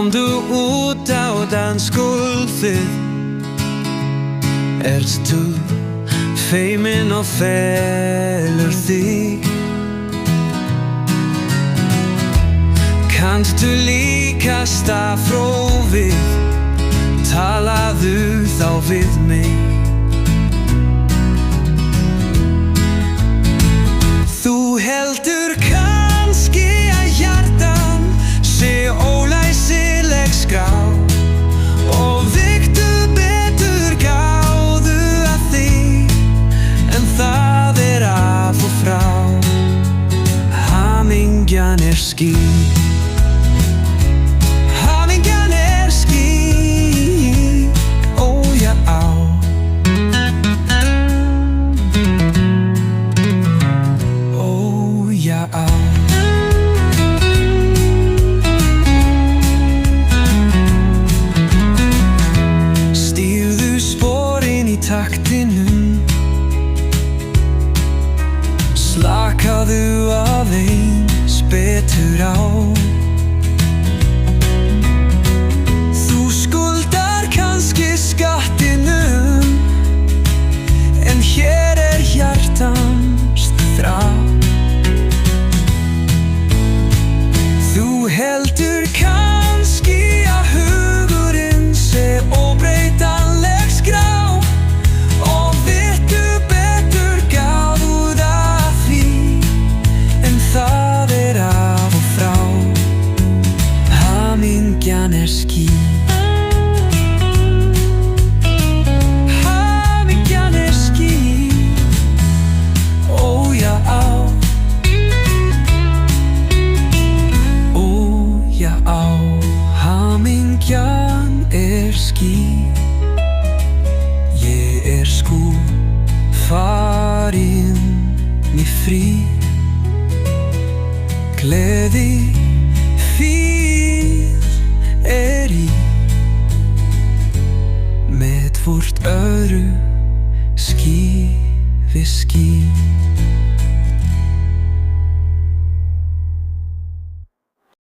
Komdu út á dansgólfið. Ertu feimin og felur þig? Kannstu líka stafrófið? Talaðu þá við mig. Þú heldur kannski að hjartan sé ólæsileg skrá og viktu betur gáðu að því, en það af og frá. Hamingjan ský. Stígðu sporin í taktinum, slakaðu aðeins betur á. Þú skuldar kannski skattinum, en hér hjartans þrá. Þú heldur kannski að hugurinn sé óbreytanleg skrá og vittu betur gáðu að því, en það af og frá. Hamingjan ský. Hamingjan ský. Ó já á. Hamingjan ský. Ég sko farin í frí. Gleði fíl í, með hvort öðru ský við ský.